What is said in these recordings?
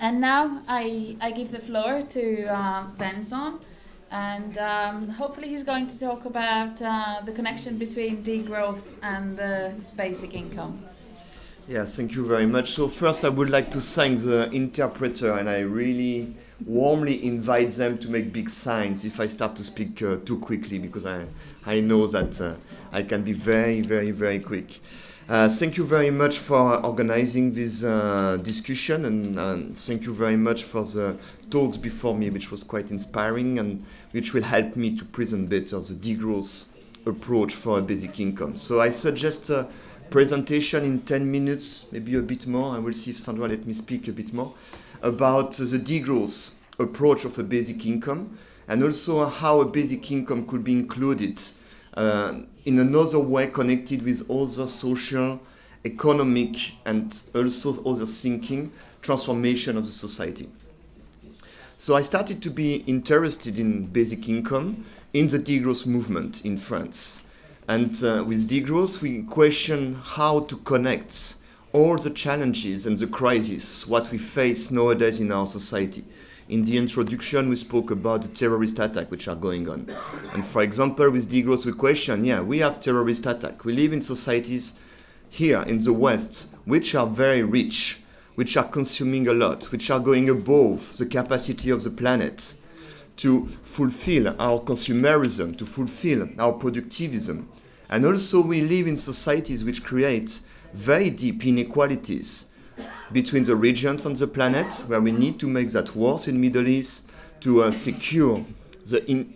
And now I give the floor to Vincent, and hopefully he's going to talk about the connection between degrowth and the basic income. Yes, thank you very much. So first I would like to thank the interpreter, and I really warmly invite them to make big signs if I start to speak too quickly, because I know that I can be very, very, very quick. Thank you very much for organizing this discussion, and thank you very much for the talks before me, which was quite inspiring and which will help me to present better the degrowth approach for a basic income. So I suggest a presentation in 10 minutes, maybe a bit more. I will see if Sandra let me speak a bit more about the degrowth approach of a basic income, and also how a basic income could be included in another way connected with other social, economic, and also other thinking transformation of the society. So I started to be interested in basic income in the degrowth movement in France. And with degrowth, we question how to connect all the challenges and the crises, what we face nowadays in our society. In the introduction, we spoke about the terrorist attacks which are going on. And for example, with degrowth, we question, we have terrorist attacks. We live in societies here in the West which are very rich, which are consuming a lot, which are going above the capacity of the planet to fulfill our consumerism, to fulfill our productivism. And also we live in societies which create very deep inequalities between the regions on the planet, where we need to make that worse in the Middle East to secure the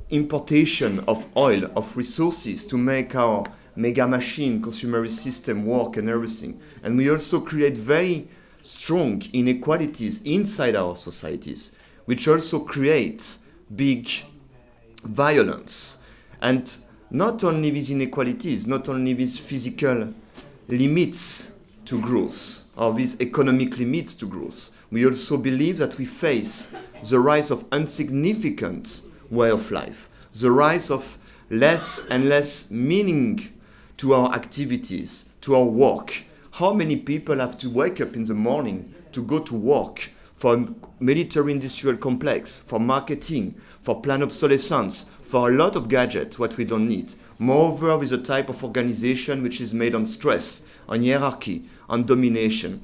importation of oil, of resources, to make our mega machine consumerist system work and everything. And we also create very strong inequalities inside our societies, which also create big violence. And not only these inequalities, not only these physical limits to growth, or these economic limits to growth, we also believe that we face the rise of insignificant way of life, the rise of less and less meaning to our activities, to our work. How many people have to wake up in the morning to go to work for a military-industrial complex, for marketing, for planned obsolescence, for a lot of gadgets, what we don't need. Moreover, with a type of organization which is made on stress, on hierarchy, on domination.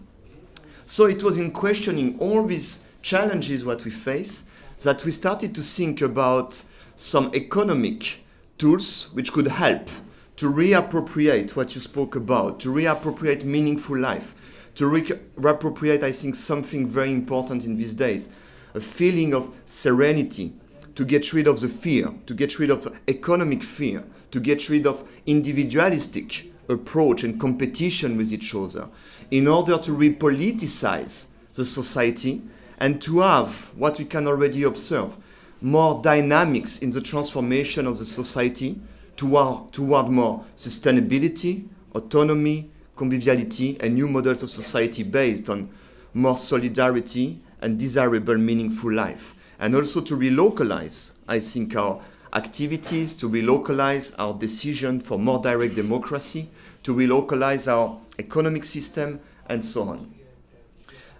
So it was in questioning all these challenges what we face that we started to think about some economic tools which could help to reappropriate what you spoke about, to reappropriate meaningful life, to reappropriate, I think, something very important in these days, a feeling of serenity, to get rid of the fear, to get rid of economic fear, to get rid of individualistic approach and competition with each other, in order to repoliticize the society and to have what we can already observe, more dynamics in the transformation of the society toward more sustainability, autonomy, conviviality, and new models of society based on more solidarity and desirable, meaningful life. And also to relocalize, I think, our activities, to relocalize our decision for more direct democracy, to relocalize our economic system, and so on.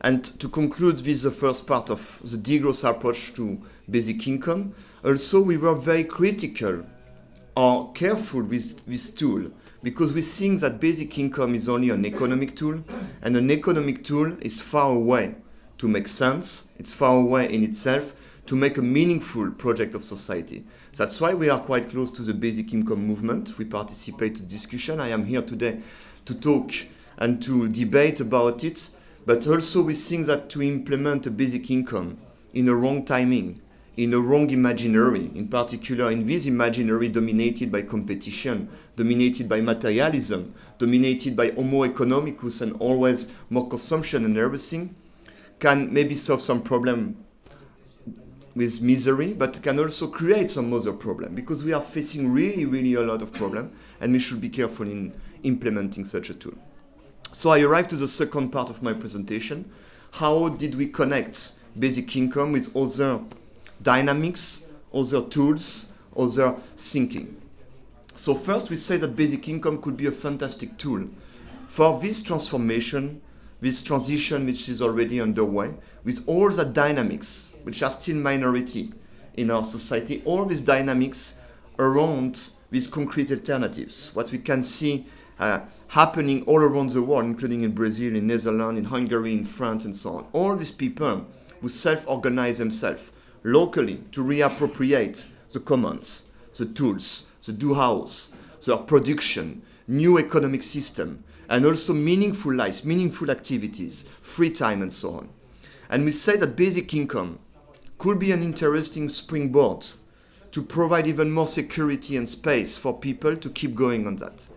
And to conclude with the first part of the degrowth approach to basic income, also we were very critical or careful with this tool, because we think that basic income is only an economic tool, and an economic tool is far away to make sense, it's far away in itself to make a meaningful project of society. That's why we are quite close to the basic income movement. We participate in discussion. I am here today to talk and to debate about it, but also we think that to implement a basic income in a wrong timing, in a wrong imaginary, in particular in this imaginary dominated by competition, dominated by materialism, dominated by homo economicus and always more consumption and everything, can maybe solve some problem with misery, but can also create some other problem, because we are facing really, really a lot of problem, and we should be careful in implementing such a tool. So I arrived to the second part of my presentation. How did we connect basic income with other dynamics, other tools, other thinking? So first we say that basic income could be a fantastic tool for this transformation this transition which is already underway, with all the dynamics which are still minority in our society, all these dynamics around these concrete alternatives, what we can see happening all around the world, including in Brazil, in Netherlands, in Hungary, in France, and so on. All these people who self-organize themselves locally to reappropriate the commons, the tools, the do-house, the production, new economic system, and also meaningful lives, meaningful activities, free time, and so on. And we say that basic income could be an interesting springboard to provide even more security and space for people to keep going on that.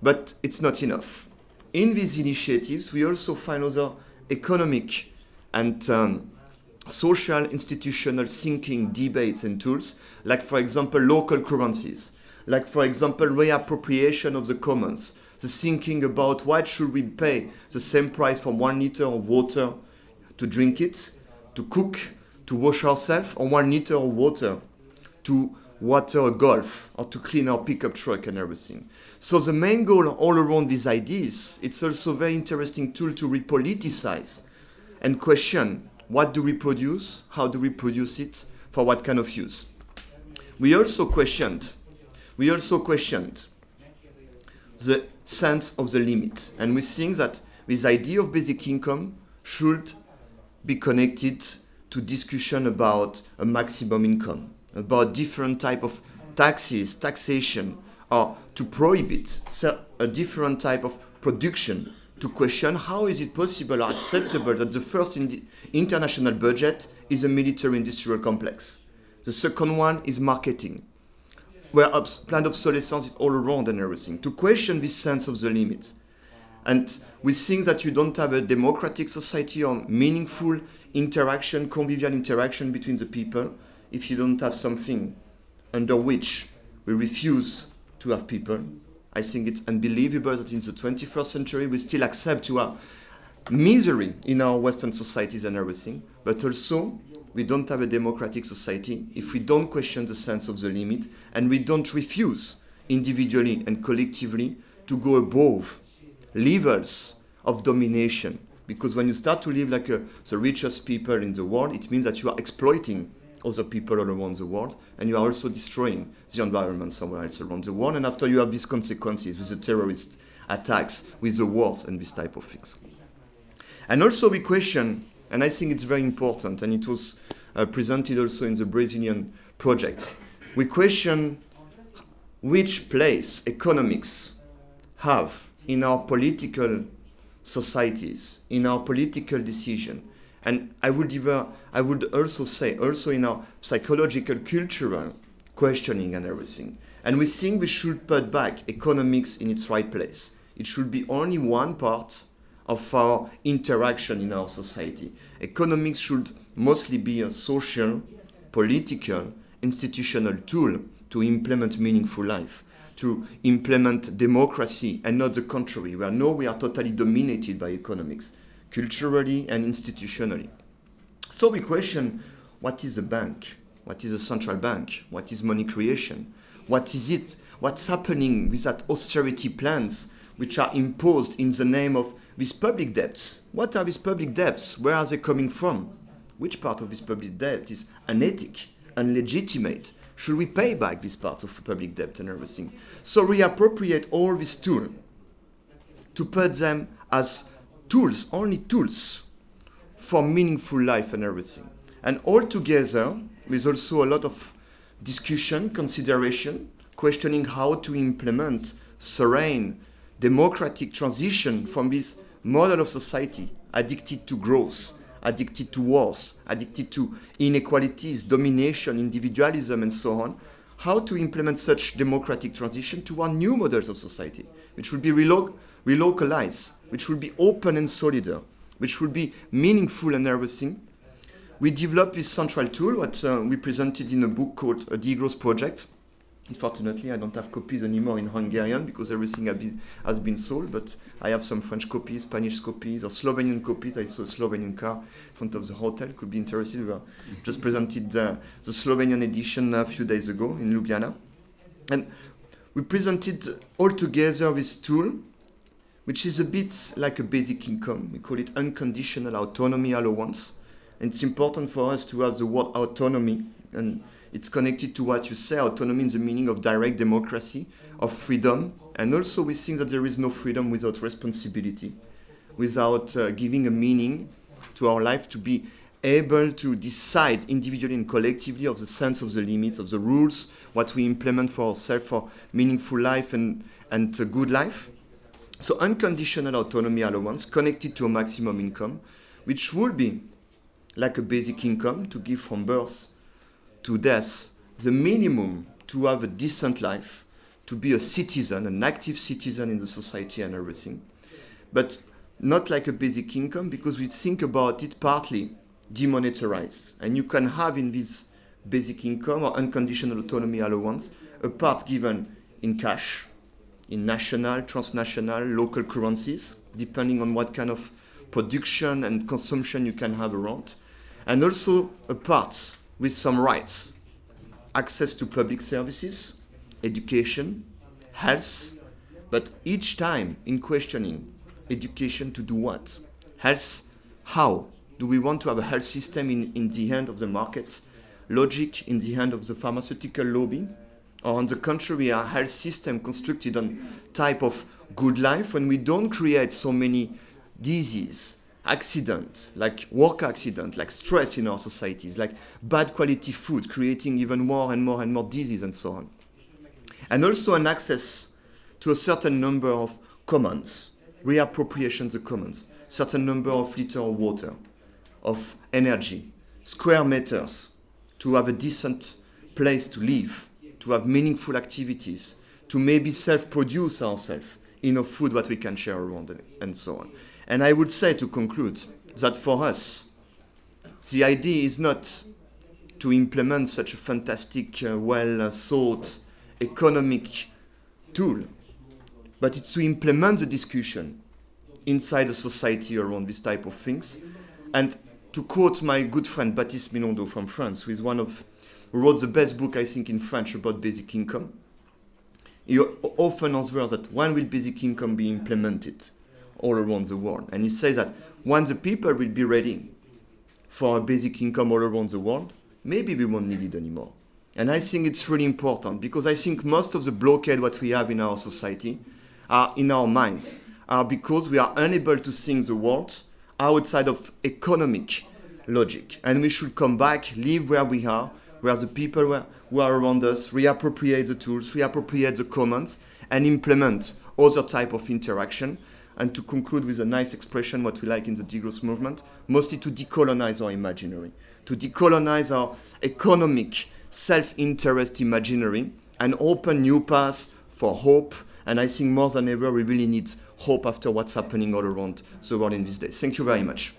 But it's not enough. In these initiatives, we also find other economic and social institutional thinking debates and tools, like, for example, local currencies, like, for example, reappropriation of the commons, the thinking about why should we pay the same price for 1 liter of water to drink it, to cook, to wash ourselves, or 1 liter of water to water a golf or to clean our pickup truck and everything. So the main goal all around these ideas, it's also a very interesting tool to repoliticize and question what do we produce, how do we produce it, for what kind of use. We also questioned the sense of the limit, and we think that this idea of basic income should be connected to discussion about a maximum income, about different type of taxation, or to prohibit a different type of production, to question how is it possible or acceptable that the first international budget is a military-industrial complex. The second one is marketing, where planned obsolescence is all around and everything, to question this sense of the limit. And we think that you don't have a democratic society or meaningful interaction, convivial interaction between the people, if you don't have something under which we refuse to have people. I think it's unbelievable that in the 21st century we still accept to have misery in our Western societies and everything, but also we don't have a democratic society if we don't question the sense of the limit and we don't refuse individually and collectively to go above levels of domination. Because when you start to live like the richest people in the world, it means that you are exploiting other people all around the world, and you are also destroying the environment somewhere else around the world. And after you have these consequences with the terrorist attacks, with the wars and this type of things. And also we question, and I think it's very important, and it was presented also in the Brazilian project, we question which place economics have in our political societies, in our political decision. And I would also say, also in our psychological, cultural questioning and everything. And we think we should put back economics in its right place. It should be only one part of our interaction in our society. Economics should mostly be a social, political, institutional tool to implement meaningful life, to implement democracy, and not the contrary, where now we are totally dominated by economics, culturally and institutionally. So we question, what is a bank? What is a central bank? What is money creation? What is it? What's happening with that austerity plans which are imposed in the name of these public debts? What are these public debts? Where are they coming from? Which part of this public debt is unethical, unlegitimate? Should we pay back this part of public debt and everything? So reappropriate all these tools to put them as tools, only tools for meaningful life and everything. And all together, with also a lot of discussion, consideration, questioning how to implement serene, democratic transition from this model of society addicted to growth, addicted to wars, addicted to inequalities, domination, individualism, and so on, how to implement such democratic transition to our new models of society, which will be relocalized, which will be open and solidar, which will be meaningful and everything. We developed this central tool, what we presented in a book called A Degrowth Project. Unfortunately, I don't have copies anymore in Hungarian because everything has been sold, but I have some French copies, Spanish copies, or Slovenian copies. I saw a Slovenian car in front of the hotel. Could be interested. We just presented the Slovenian edition a few days ago in Ljubljana. And we presented all together this tool, which is a bit like a basic income. We call it Unconditional Autonomy Allowance. And it's important for us to have the word autonomy, and it's connected to what you say, autonomy in the meaning of direct democracy, of freedom. And also we think that there is no freedom without responsibility, without giving a meaning to our life, to be able to decide individually and collectively of the sense of the limits, of the rules, what we implement for ourselves for meaningful life and a good life. So unconditional autonomy allowance connected to a maximum income, which will be like a basic income to give from birth to death, the minimum to have a decent life, to be a citizen, an active citizen in the society and everything. But not like a basic income, because we think about it partly demonetarized. And you can have in this basic income or unconditional autonomy allowance a part given in cash, in national, transnational, local currencies, depending on what kind of production and consumption you can have around. And also a part with some rights, access to public services, education, health, but each time in questioning education to do what? Health, how? Do we want to have a health system in the hand of the market logic, in the hand of the pharmaceutical lobby? Or on the contrary, a health system constructed on type of good life when we don't create so many diseases, accident, like work accident, like stress in our societies, like bad quality food, creating even more and more and more disease and so on. And also an access to a certain number of commons, reappropriation the commons, certain number of liters of water, of energy, square meters, to have a decent place to live, to have meaningful activities, to maybe self-produce ourselves enough food that we can share around and so on. And I would say to conclude that for us, the idea is not to implement such a fantastic, well-thought economic tool, but it's to implement the discussion inside the society around this type of things. And to quote my good friend Baptiste Milondo from France, who wrote the best book, I think, in French about basic income, he often answers that when will basic income be implemented all around the world? And he says that when the people will be ready for a basic income all around the world, maybe we won't need it anymore. And I think it's really important, because I think most of the blockade what we have in our society are in our minds, are because we are unable to think the world outside of economic logic. And we should come back, live where we are, where the people who are around us reappropriate the tools, reappropriate the commons, and implement other type of interaction. And to conclude with a nice expression, what we like in the degrowth movement, mostly to decolonize our imaginary, to decolonize our economic self-interest imaginary and open new paths for hope. And I think more than ever, we really need hope after what's happening all around the world in these days. Thank you very much.